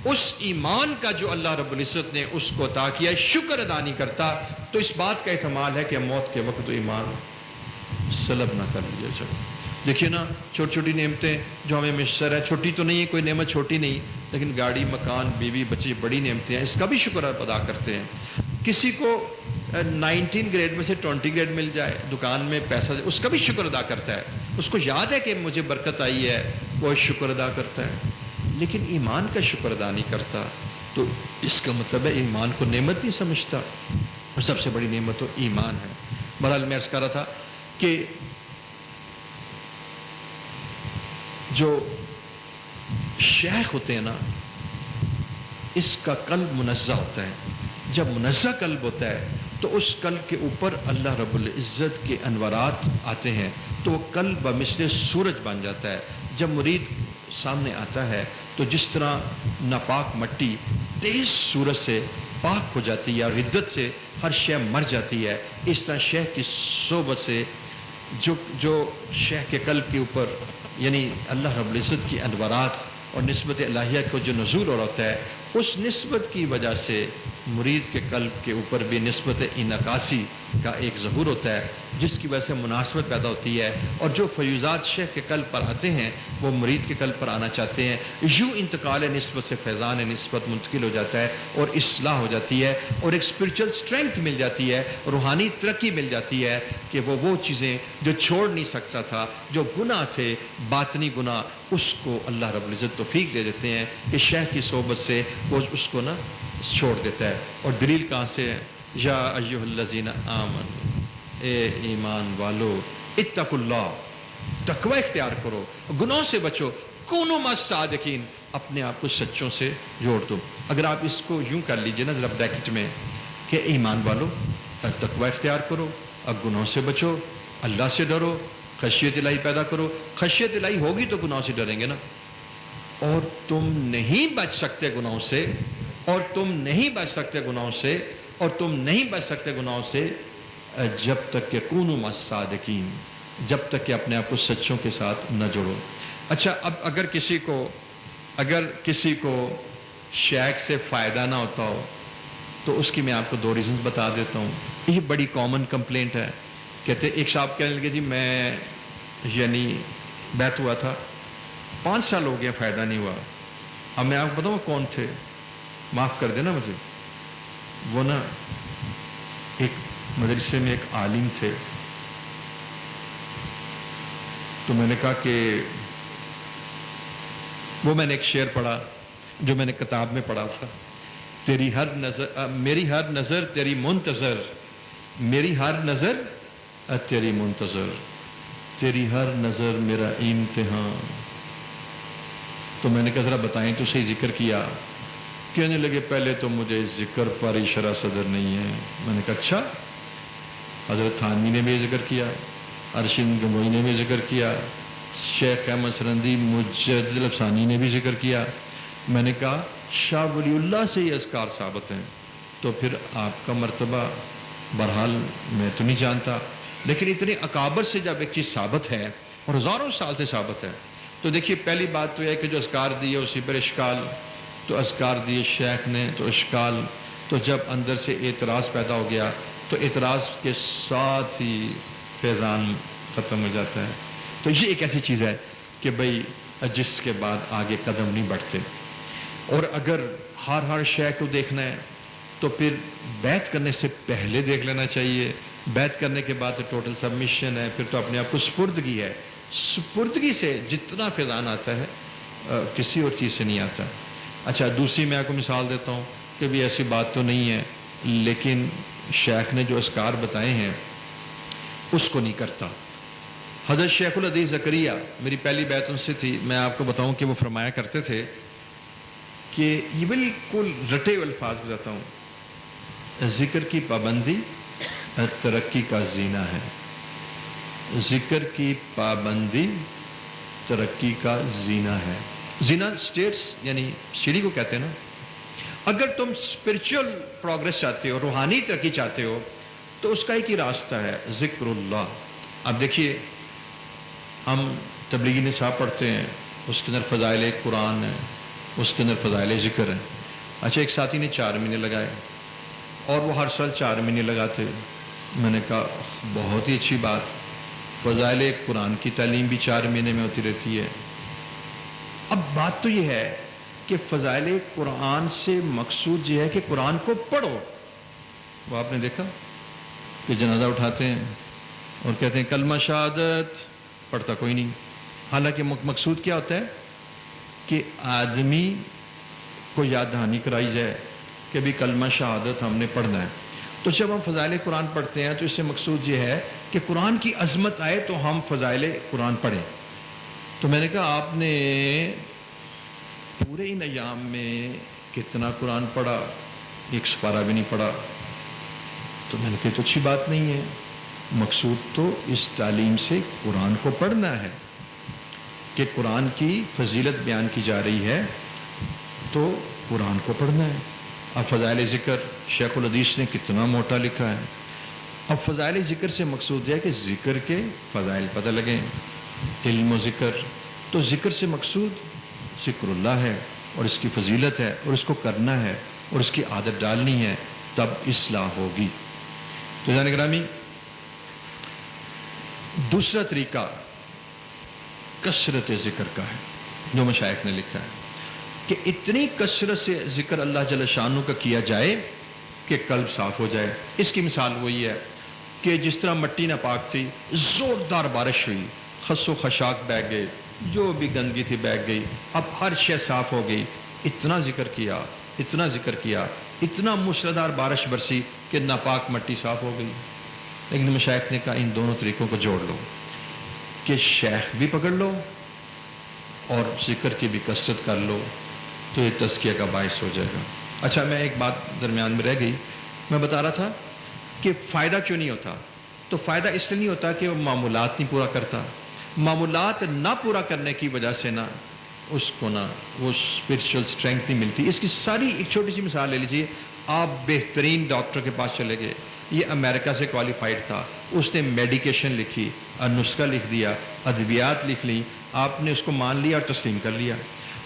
اس ایمان کا جو اللہ رب العزت نے اس کو عطا کیا شکر ادا نہیں کرتا, تو اس بات کا احتمال ہے کہ موت کے وقت تو ایمان سلب نہ کر لیا جائے. دیکھیے نا, چھوٹی چھوٹی نعمتیں جو ہمیں میسر ہے, چھوٹی تو نہیں ہے, کوئی نعمت چھوٹی نہیں, لیکن گاڑی, مکان, بیوی, بچے بڑی نعمتیں ہیں, اس کا بھی شکر ادا کرتے ہیں. کسی کو 19 گریڈ میں سے 20 گریڈ مل جائے, دکان میں پیسہ, اس کا بھی شکر ادا کرتا ہے. اس کو یاد ہے کہ مجھے برکت آئی ہے, وہ شکر ادا کرتا ہے. لیکن ایمان کا شکر ادا نہیں کرتا, تو اس کا مطلب ہے ایمان کو نعمت نہیں سمجھتا, اور سب سے بڑی نعمت تو ایمان ہے. بہرحال میں عرض کر رہا تھا کہ جو شیخ ہوتے ہیں نا, اس کا قلب منزہ ہوتا ہے. جب منزہ قلب ہوتا ہے تو اس قلب کے اوپر اللہ رب العزت کے انوارات آتے ہیں, تو وہ قلب بمثل سورج بن جاتا ہے. جب مرید سامنے آتا ہے تو جس طرح ناپاک مٹی تیز سورج سے پاک ہو جاتی ہے اور حدت سے ہر شے مر جاتی ہے، اس طرح شیخ کی صحبت سے جو شیخ کے قلب کے اوپر یعنی اللہ رب العزت کی انوارات اور نسبت الہیہ کو جو نزول ہو رہا ہے، اس نسبت کی وجہ سے مرید کے قلب کے اوپر بھی نسبت انعکاسی کا ایک ظہور ہوتا ہے، جس کی وجہ سے مناسبت پیدا ہوتی ہے، اور جو فیوزات شیخ کے قلب پر آتے ہیں وہ مرید کے قلب پر آنا چاہتے ہیں، یوں انتقال نسبت سے فیضان نسبت منتقل ہو جاتا ہے اور اصلاح ہو جاتی ہے، اور ایک اسپرچل اسٹرینتھ مل جاتی ہے، روحانی ترقی مل جاتی ہے کہ وہ چیزیں جو چھوڑ نہیں سکتا تھا، جو گناہ تھے باطنی گناہ، اس کو اللہ رب العزت توفیق دے دیتے ہیں کہ شیخ کی صحبت سے وہ اس کو چھوڑ دیتا ہے۔ اور دلیل کہاں سے ہے؟ یا ایھا الذین آمنوا، اے ایمان والو، اتقوا اللہ، تقوی اختیار کرو، گناہوں سے بچو، کونوا مع الصادقین، اپنے آپ کو سچوں سے جوڑ دو۔ اگر آپ اس کو یوں کر لیجئے نا ذرا بریکٹ میں کہ ایمان والو تقوی اختیار کرو، اب گناہوں سے بچو، اللہ سے ڈرو، خشیت الہی پیدا کرو۔ خشیت الہی ہوگی تو گناہوں سے ڈریں گے نا، اور تم نہیں بچ سکتے گناہوں سے، اور تم نہیں بچ سکتے گناہوں سے، اور تم نہیں بچ سکتے گناہوں سے جب تک کہ کونوا مع الصادقین، جب تک کہ اپنے آپ کو سچوں کے ساتھ نہ جوڑو۔ اچھا، اب اگر کسی کو شیخ سے فائدہ نہ ہوتا ہو تو اس کی میں آپ کو 2 ریزنز بتا دیتا ہوں۔ یہ بڑی کامن کمپلینٹ ہے، کہتے ایک صاحب کہنے لگے جی میں یعنی بیعت ہوا تھا 5 سال ہو گیا، فائدہ نہیں ہوا۔ اب میں آپ کو بتاؤں کون تھے، معاف کر دینا مجھے، وہ نا ایک مدرسے میں ایک عالم تھے، تو میں نے کہا کہ وہ میں نے ایک شعر پڑھا جو میں نے کتاب میں پڑھا تھا، میری ہر نظر تیری منتظر، میری ہر نظر تیری منتظر، تیری ہر نظر میرا امتحان۔ تو میں نے کہا ذرا بتائیں تو صحیح، ذکر کیا؟ کہنے لگے پہلے تو مجھے ذکر پر ہی شرح صدر نہیں ہے۔ میں نے کہا اچھا؟ حضرت تھانوی نے بھی ذکر کیا، ارشد گنگوئی نے بھی ذکر کیا، شیخ احمد سرندی مجدد الافسانی نے بھی ذکر کیا۔ میں نے کہا شاہ ولی اللہ سے یہ اذکار ثابت ہیں، تو پھر آپ کا مرتبہ بہرحال میں تو نہیں جانتا، لیکن اتنے اکابر سے جب ایک چیز ثابت ہے اور ہزاروں سال سے ثابت ہے، تو دیکھیے پہلی بات تو یہ ہے کہ جو اذکار دیے اسی پر اشکال، تو اذکار دیے شیخ نے تو اشکال، تو جب اندر سے اعتراض پیدا ہو گیا تو اعتراض کے ساتھ ہی فیضان ختم ہو جاتا ہے۔ تو یہ ایک ایسی چیز ہے کہ بھئی جس کے بعد آگے قدم نہیں بڑھتے، اور اگر ہر شیخ کو دیکھنا ہے تو پھر بیعت کرنے سے پہلے دیکھ لینا چاہیے، بیعت کرنے کے بعد تو ٹوٹل سبمیشن ہے، پھر تو اپنے آپ کو سپردگی ہے، سپردگی سے جتنا فیضان آتا ہے کسی اور چیز سے نہیں آتا۔ اچھا، دوسری میں آپ کو مثال دیتا ہوں کہ بھی ایسی بات تو نہیں ہے، لیکن شیخ نے جو اذکار بتائے ہیں اس کو نہیں کرتا۔ حضرت شیخ الحدیث زکریا، میری پہلی بیعت ان سے تھی، میں آپ کو بتاؤں کہ وہ فرمایا کرتے تھے کہ یہ بالکل رٹے ہوئے الفاظ بتاتا ہوں، ذکر کی پابندی ترقی کا زینہ ہے، ذکر کی پابندی ترقی کا زینہ ہے۔ زینہ سٹیٹس یعنی سیڑھی کو کہتے ہیں نا۔ اگر تم اسپرچل پروگرس چاہتے ہو، روحانی ترقی چاہتے ہو، تو اس کا ایک ہی راستہ ہے، ذکر اللہ۔ اب دیکھیے ہم تبلیغی نصاب پڑھتے ہیں، اس کے اندر فضائل قرآن ہے، اس کے اندر فضائل ذکر ہے۔ اچھا، ایک ساتھی نے 4 مہینے لگائے اور وہ ہر سال 4 مہینے لگاتے۔ میں نے کہا بہت ہی اچھی بات، فضائل قرآن کی تعلیم بھی 4 مہینے میں ہوتی رہتی ہے۔ اب بات تو یہ ہے کہ فضائل قرآن سے مقصود یہ ہے کہ قرآن کو پڑھو۔ وہ آپ نے دیکھا کہ جنازہ اٹھاتے ہیں اور کہتے ہیں کلمہ شہادت، پڑھتا کوئی نہیں، حالانکہ مقصود کیا ہوتا ہے کہ آدمی کو یاد دہانی کرائی جائے کہ بھی کلمہ شہادت ہم نے پڑھنا ہے۔ تو جب ہم فضائل قرآن پڑھتے ہیں تو اس سے مقصود یہ ہے کہ قرآن کی عظمت آئے تو ہم فضائل قرآن پڑھیں۔ تو میں نے کہا آپ نے پورے ان ایام میں کتنا قرآن پڑھا؟ 1 سپارہ بھی نہیں پڑھا۔ تو میں نے کہا تو اچھی بات نہیں ہے، مقصود تو اس تعلیم سے قرآن کو پڑھنا ہے کہ قرآن کی فضیلت بیان کی جا رہی ہے تو قرآن کو پڑھنا ہے۔ اب فضائل ذکر شیخ الحدیث نے کتنا موٹا لکھا ہے. اب فضائل ذکر سے مقصود ہے کہ ذکر کے فضائل پتہ لگیں. علم و ذکر، تو ذکر سے مقصود ذکر اللہ ہے اور اس کی فضیلت ہے اور اس کو کرنا ہے اور اس کی عادت ڈالنی ہے، تب اصلاح ہوگی. تو جان گرامی، دوسرا طریقہ کثرت ذکر کا ہے جو مشائخ نے لکھا ہے کہ اتنی کثرت سے ذکر اللہ جل شانہ کا کیا جائے کہ قلب صاف ہو جائے. اس کی مثال وہی ہے کہ جس طرح مٹی ناپاک تھی، زوردار بارش ہوئی، خس و خشاک بہہ گئے، جو بھی گندگی تھی بہہ گئی، اب ہر شے صاف ہو گئی. اتنا ذکر کیا، اتنا ذکر کیا، اتنا موسلادھار بارش برسی کہ ناپاک مٹی صاف ہو گئی. لیکن مشائخ نے کہا ان دونوں طریقوں کو جوڑ لو کہ شیخ بھی پکڑ لو اور ذکر کی بھی کثرت کر لو، تو یہ تزکیہ کا باعث ہو جائے گا. اچھا، میں ایک بات درمیان میں رہ گئی. میں بتا رہا تھا کہ فائدہ کیوں نہیں ہوتا. تو فائدہ اس لیے نہیں ہوتا کہ وہ معمولات نہیں پورا کرتا. معمولات نہ پورا کرنے کی وجہ سے نا اس کو نا وہ اسپرچل اسٹرینتھ نہیں ملتی. اس کی ساری ایک چھوٹی سی مثال لے لیجیے. آپ بہترین ڈاکٹر کے پاس چلے گئے، یہ امریکہ سے کوالیفائڈ تھا، اس نے میڈیکیشن لکھی اور نسخہ لکھ دیا، ادویات لکھ لیں، آپ نے اس کو مان لیا اور تسلیم کر لیا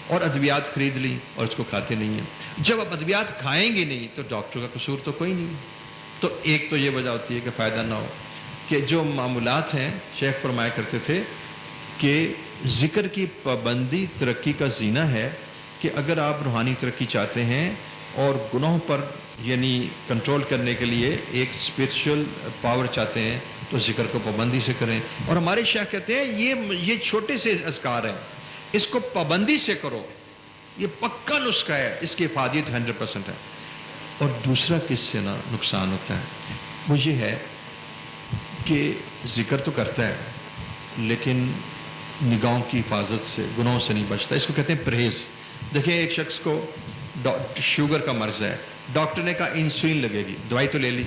اور ادویات خرید لی اور اس کو کھاتے نہیں ہیں. جب آپ ادویات کھائیں گے نہیں تو ڈاکٹر کا قصور تو کوئی نہیں. تو ایک تو یہ وجہ ہوتی ہے کہ فائدہ نہ ہو کہ جو معمولات ہیں، شیخ فرمایا کرتے تھے کہ ذکر کی پابندی ترقی کا زینہ ہے. کہ اگر آپ روحانی ترقی چاہتے ہیں اور گناہوں پر یعنی کنٹرول کرنے کے لیے ایک اسپرچل پاور چاہتے ہیں تو ذکر کو پابندی سے کریں. اور ہمارے شیخ کہتے ہیں یہ چھوٹے سے اذکار ہیں، اس کو پابندی سے کرو، یہ پکا نسخہ ہے، اس کی افادیت 100% ہے. اور دوسرا کس سے نا نقصان ہوتا ہے وہ یہ ہے کہ ذکر تو کرتا ہے لیکن نگاہوں کی حفاظت سے، گناہوں سے نہیں بچتا. اس کو کہتے ہیں پرہیز. دیکھیں ایک شخص کو شوگر کا مرض ہے، ڈاکٹر نے کہا انسولین لگے گی، دوائی تو لے لی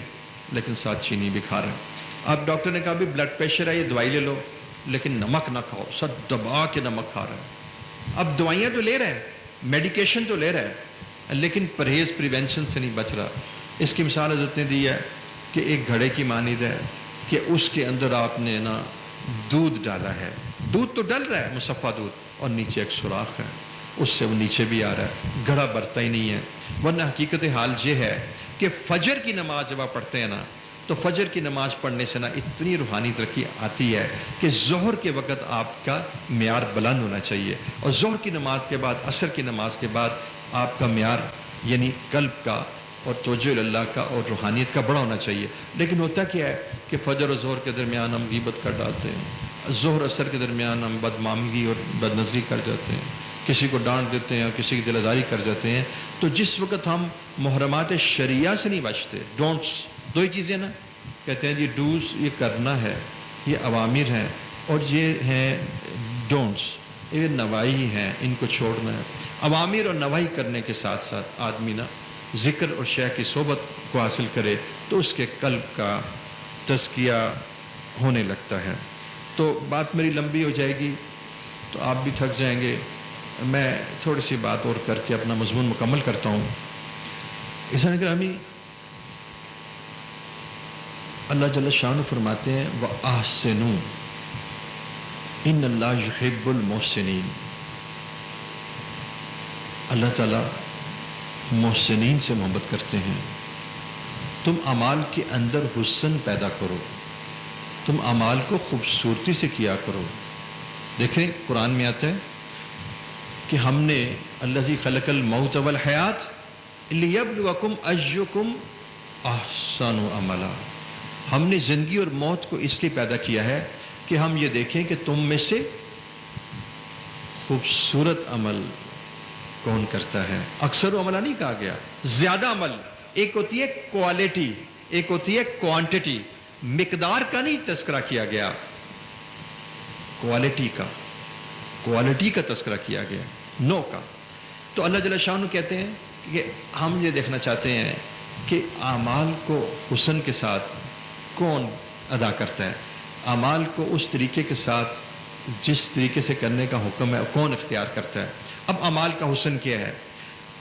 لیکن ساتھ چینی بھی کھا رہے ہیں. اب ڈاکٹر نے کہا بھی بلڈ پریشر ہے، یہ دوائی لے لو لیکن نمک نہ کھاؤ، سب دبا کے نمک کھا رہے ہیں. اب دوائیاں تو لے رہے ہیں، میڈیکیشن تو لے رہے ہیں لیکن پرہیز پریونشن سے نہیں بچ رہا. اس کی مثال حضرت نے دی ہے کہ ایک گھڑے کی مانند ہے کہ اس کے اندر آپ نے نا دودھ ڈالا ہے، دودھ تو ڈل رہا ہے مصفہ دودھ، اور نیچے ایک سوراخ ہے، اس سے وہ نیچے بھی آ رہا ہے، گھڑا برتا ہی نہیں ہے. ورنہ حقیقت حال یہ ہے کہ فجر کی نماز جب آپ پڑھتے ہیں نا تو فجر کی نماز پڑھنے سے نا اتنی روحانی ترقی آتی ہے کہ ظہر کے وقت آپ کا معیار بلند ہونا چاہیے، اور ظہر کی نماز کے بعد، عصر کی نماز کے بعد آپ کا معیار یعنی قلب کا اور توجہ اللہ کا اور روحانیت کا بڑا ہونا چاہیے. لیکن ہوتا کیا ہے کہ فجر اور ظہر کے درمیان ہم غیبت کر ڈالتے ہیں، ظہر عصر کے درمیان ہم بدمعاملگی اور بد نظری کر جاتے ہیں، کسی کو ڈانٹ دیتے ہیں اور کسی کی دل آزاری کر جاتے ہیں. تو جس وقت ہم محرمات شریعہ سے نہیں بچتے، ڈونٹس، دو ہی چیزیں نا، کہتے ہیں جی ڈوز یہ کرنا ہے، یہ اوامر ہیں، اور یہ ہیں ڈونٹس، یہ نواحی ہیں، ان کو چھوڑنا ہے. اوامر اور نواحی کرنے کے ساتھ ساتھ آدمی نا ذکر اور شیخ کی صحبت کو حاصل کرے تو اس کے قلب کا تزکیہ ہونے لگتا ہے. تو بات میری لمبی ہو جائے گی تو آپ بھی تھک جائیں گے. میں تھوڑی سی بات اور کر کے اپنا مضمون مکمل کرتا ہوں. عزیزان گرامی، اللہ جل شانہ فرماتے ہیں وَأَحْسِنُوا إِنَّ اللَّهَ يُحِبُّ الْمُحْسِنِينَ. اللہ تعالیٰ محسنین سے محبت کرتے ہیں. تم اعمال کے اندر حسن پیدا کرو، تم اعمال کو خوبصورتی سے کیا کرو. دیکھیں قرآن میں آتا ہے کہ ہم نے الذی خلق الموت والحیات لیبلوکم ایکم احسن عملا، ہم نے زندگی اور موت کو اس لیے پیدا کیا ہے کہ ہم یہ دیکھیں کہ تم میں سے خوبصورت عمل کون کرتا ہے. اکثر عملہ نہیں کہا گیا، زیادہ عمل. ایک ہوتی ہے کوالٹی، ایک ہوتی ہے کوانٹٹی. مقدار کا نہیں تذکرہ کیا گیا، کوالٹی کا تذکرہ کیا گیا، نو کا. تو اللہ جل شانہ کہتے ہیں کہ ہم یہ دیکھنا چاہتے ہیں کہ اعمال کو حسن کے ساتھ کون ادا کرتا ہے، اعمال کو اس طریقے کے ساتھ جس طریقے سے کرنے کا حکم ہے کون اختیار کرتا ہے. اب اعمال کا حسن کیا ہے؟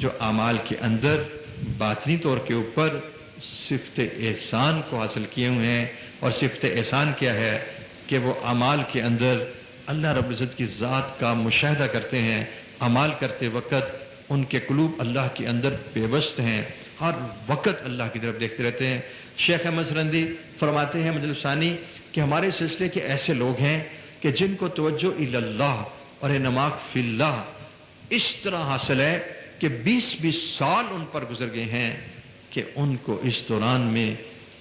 جو اعمال کے اندر باطنی طور کے اوپر صفت احسان کو حاصل کیے ہوئے ہیں. اور صفت احسان کیا ہے کہ وہ اعمال کے اندر اللہ رب العزت کی ذات کا مشاہدہ کرتے ہیں. اعمال کرتے وقت ان کے قلوب اللہ کے اندر پیوست ہیں, ہر وقت اللہ کی طرف دیکھتے رہتے ہیں. شیخ احمد سرندی فرماتے ہیں مجلس ثانی کہ ہمارے سلسلے کے ایسے لوگ ہیں کہ جن کو توجہ اللہ اور انماک فی اللہ اس طرح حاصل ہے کہ 20 سال ان پر گزر گئے ہیں کہ ان کو اس دوران میں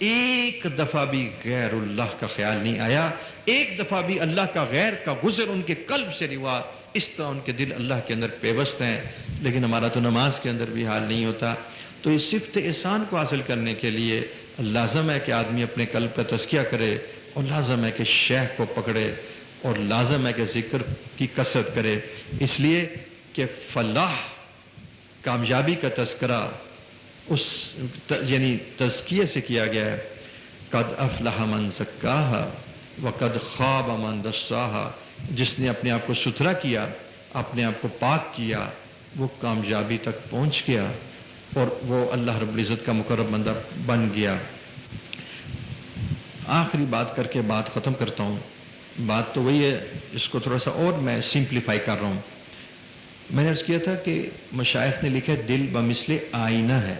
ایک دفعہ بھی غیر اللہ کا خیال نہیں آیا, ایک دفعہ بھی اللہ کا غیر کا گزر ان کے قلب سے نہیں ہوا. اس طرح ان کے دل اللہ کے اندر پیوست ہیں. لیکن ہمارا تو نماز کے اندر بھی حال نہیں ہوتا. تو اس صفت احسان کو حاصل کرنے کے لیے لازم ہے کہ آدمی اپنے قلب کا تزکیہ کرے, اور لازم ہے کہ شیخ کو پکڑے, اور لازم ہے کہ ذکر کی کثرت کرے. اس لیے کہ فلاح کامیابی کا تذکرہ اس یعنی تزکیے سے کیا گیا ہے. قد افلح من زکاہا وقد خاب من دساہا. جس نے اپنے آپ کو ستھرا کیا, اپنے آپ کو پاک کیا, وہ کامیابی تک پہنچ گیا اور وہ اللہ رب العزت کا مقرب بندہ بن گیا. آخری بات کر کے بات ختم کرتا ہوں. بات تو وہی ہے, اس کو تھوڑا سا اور میں سمپلیفائی کر رہا ہوں. میں نے عرض کیا تھا کہ مشائخ نے لکھا ہے دل بمثل آئینہ ہے,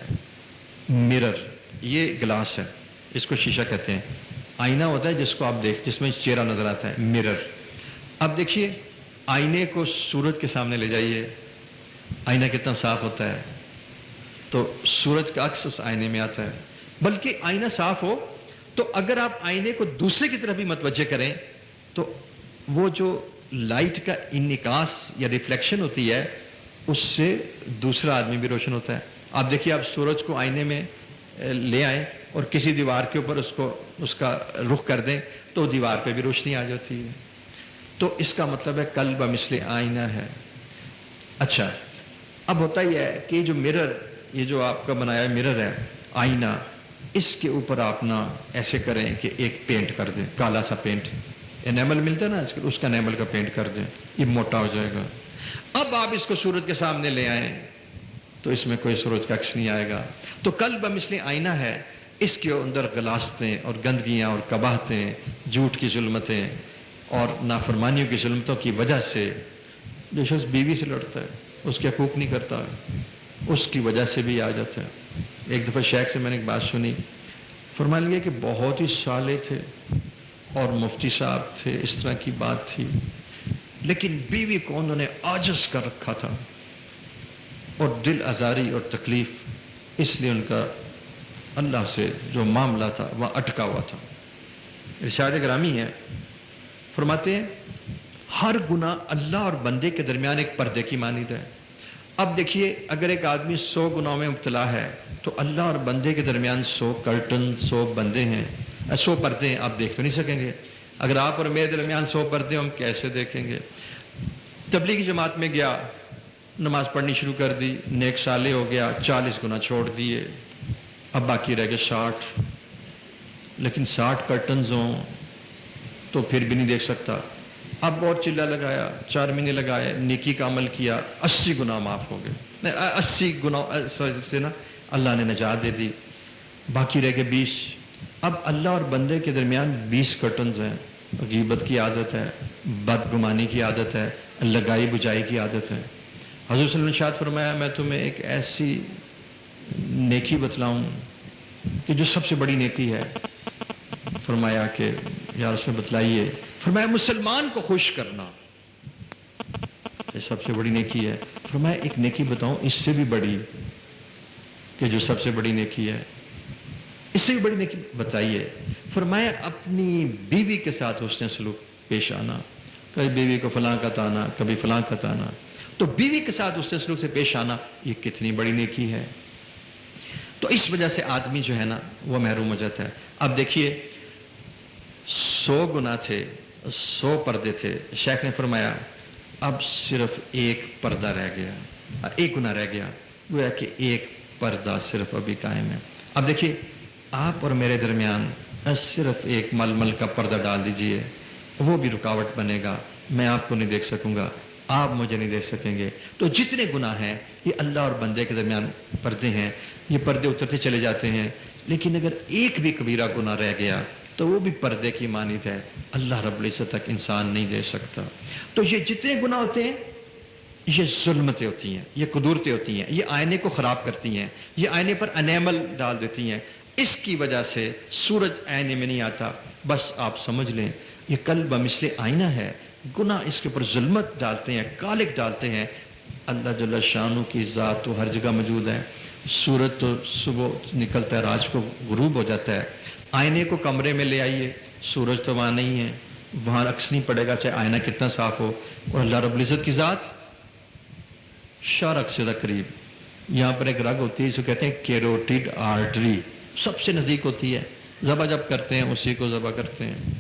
مرر. یہ گلاس ہے, اس کو شیشہ کہتے ہیں. آئینہ ہوتا ہے جس کو آپ جس میں چہرہ نظر آتا ہے, مرر. اب دیکھیے آئینے کو سورج کے سامنے لے جائیے, آئینہ کتنا صاف ہوتا ہے, تو سورج کا عکس اس آئینے میں آتا ہے. بلکہ آئینہ صاف ہو تو اگر آپ آئینے کو دوسرے کی طرف بھی متوجہ کریں تو وہ جو لائٹ کا انعکاس یا ریفلیکشن ہوتی ہے اس سے دوسرا آدمی بھی روشن ہوتا ہے. آپ دیکھیے, آپ سورج کو آئینے میں لے آئیں اور کسی دیوار کے اوپر اس کا رخ کر دیں تو دیوار پہ بھی روشنی آ جاتی ہے. تو اس کا مطلب ہے قلب مثل آئینہ ہے. اچھا, اب ہوتا یہ ہے کہ جو مرر, یہ جو آپ کا بنایا مرر ہے, آئینہ, اس کے اوپر آپ نہ ایسے کریں کہ ایک پینٹ کر دیں, کالا سا پینٹ, انیمل ملتا ہے نا آج کل, اس کا انیمل کا پینٹ کر دیں, یہ موٹا ہو جائے گا. اب آپ اس کو سورج کے سامنے لے آئیں تو اس میں کوئی سورج کا عکس نہیں آئے گا. تو قلب مثل آئینہ ہے, اس کے اندر غلاستیں اور گندگیاں اور قباحتیں, جھوٹ کی ظلمتیں اور نافرمانیوں کی ظلمتوں کی وجہ سے, جو شخص بیوی سے لڑتا ہے, اس کے حقوق نہیں کرتا, اس کی وجہ سے بھی آ جاتا ہے. ایک دفعہ شیخ سے میں نے ایک بات سنی, فرمایا لگا کہ بہت ہی صالح تھے اور مفتی صاحب تھے, اس طرح کی بات تھی, لیکن بیوی کو انہوں نے عاجز کر رکھا تھا اور دل آزاری اور تکلیف, اس لیے ان کا اللہ سے جو معاملہ تھا وہ اٹکا ہوا تھا. ارشاد گرامی ہے, فرماتے ہیں ہر گناہ اللہ اور بندے کے درمیان ایک پردے کی مانند ہے. اب دیکھیے, اگر ایک آدمی 100 گناہوں میں مبتلا ہے تو اللہ اور بندے کے درمیان 100 کرٹن, 100 بندے ہیں, 100 پردے ہیں, آپ دیکھ تو نہیں سکیں گے. اگر آپ اور میرے درمیان 100 پردے ہم کیسے دیکھیں گے. تبلیغی جماعت میں گیا, نماز پڑھنی شروع کر دی, نیک صالح ہو گیا, 40 گناہ چھوڑ دیے, اب باقی رہ گئے 60. لیکن 60 کرٹنز ہوں تو پھر بھی نہیں دیکھ سکتا. اب اور چلہ لگایا, 4 مہینے لگائے, نیکی کا عمل کیا, 80 گناہ معاف ہو گئے. 80 گناہ سے نا اللہ نے نجات دے دی, باقی رہ گئے 20. اب اللہ اور بندے کے درمیان 20 کرٹنز ہیں. غیبت کی عادت ہے, بدگمانی کی عادت ہے, لگائی بجائی کی عادت ہے. حضور صلی اللہ علیہ وسلم نے ارشاد فرمایا میں تمہیں ایک ایسی نیکی بتلاؤں کہ جو سب سے بڑی نیکی ہے. فرمایا کہ یا رسول بتلائیے. فرمایا مسلمان کو خوش کرنا, یہ سب سے بڑی نیکی ہے. فرمایا ایک نیکی بتاؤں اس سے بھی بڑی, کہ جو سب سے بڑی نیکی ہے, اس سے بھی بڑی نیکی بتائیے. فرمایا اپنی بیوی کے ساتھ حسن سلوک پیش آنا. کبھی بیوی کو فلاں کا تانا, کبھی فلاں کا تانا, تو بیوی کے ساتھ حسن سلوک سے پیش آنا یہ کتنی بڑی نیکی ہے. تو اس وجہ سے آدمی جو ہے نا وہ محروم ہو جاتا ہے. اب دیکھیے 100 گناہ تھے, 100 پردے تھے. شیخ نے فرمایا اب صرف ایک پردہ رہ گیا, ایک گناہ رہ گیا, گویا کہ ایک پردہ صرف ابھی قائم ہے. اب دیکھیے آپ اور میرے درمیان صرف ایک ململ کا پردہ ڈال دیجئے, وہ بھی رکاوٹ بنے گا, میں آپ کو نہیں دیکھ سکوں گا. آپ مجھے نہیں دیکھ سکیں گے. تو جتنے گناہ ہیں یہ اللہ اور بندے کے درمیان پردے ہیں, یہ پردے اترتے چلے جاتے ہیں. لیکن اگر ایک بھی کبیرہ گناہ رہ گیا تو وہ بھی پردے کی مانند ہے, اللہ رب العزت تک انسان نہیں دے سکتا. تو یہ جتنے گناہ ہوتے ہیں یہ ظلمتیں ہوتی ہیں, یہ قدورتیں ہوتی ہیں, یہ آئینے کو خراب کرتی ہیں, یہ آئینے پر انیمل ڈال دیتی ہیں. اس کی وجہ سے سورج آئینے میں نہیں آتا. بس آپ سمجھ لیں یہ قلب مثل آئینہ ہے, گناہ اس کے اوپر ظلمت ڈالتے ہیں, کالک ڈالتے ہیں. اللہ جل شانہ کی ذات تو ہر جگہ موجود ہے. سورج تو صبح نکلتا ہے, رات کو غروب ہو جاتا ہے. آئینے کو کمرے میں لے آئیے, سورج تو وہاں نہیں ہے, وہاں عکس نہیں پڑے گا چاہے آئینہ کتنا صاف ہو. اور اللہ رب العزت کی ذات شارک سے قریب. یہاں پر ایک رگ ہوتی ہے جسے کہتے ہیں کیروٹیڈ آرٹری, سب سے نزدیک ہوتی ہے. ذبح جب کرتے ہیں اسی کو ذبح کرتے ہیں.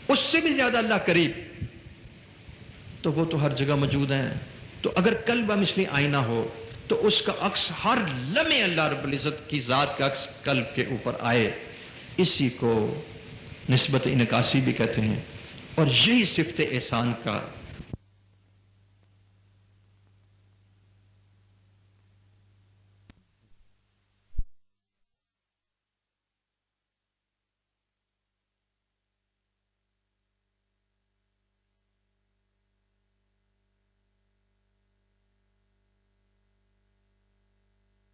اس سے بھی زیادہ اللہ قریب, تو وہ تو ہر جگہ موجود ہیں. تو اگر قلب مثل آئینہ ہو تو اس کا عکس ہر لمحے اللہ رب العزت کی ذات کا عکس قلب کے اوپر آئے. اسی کو نسبت انعکاسی بھی کہتے ہیں. اور یہی صفت احسان کا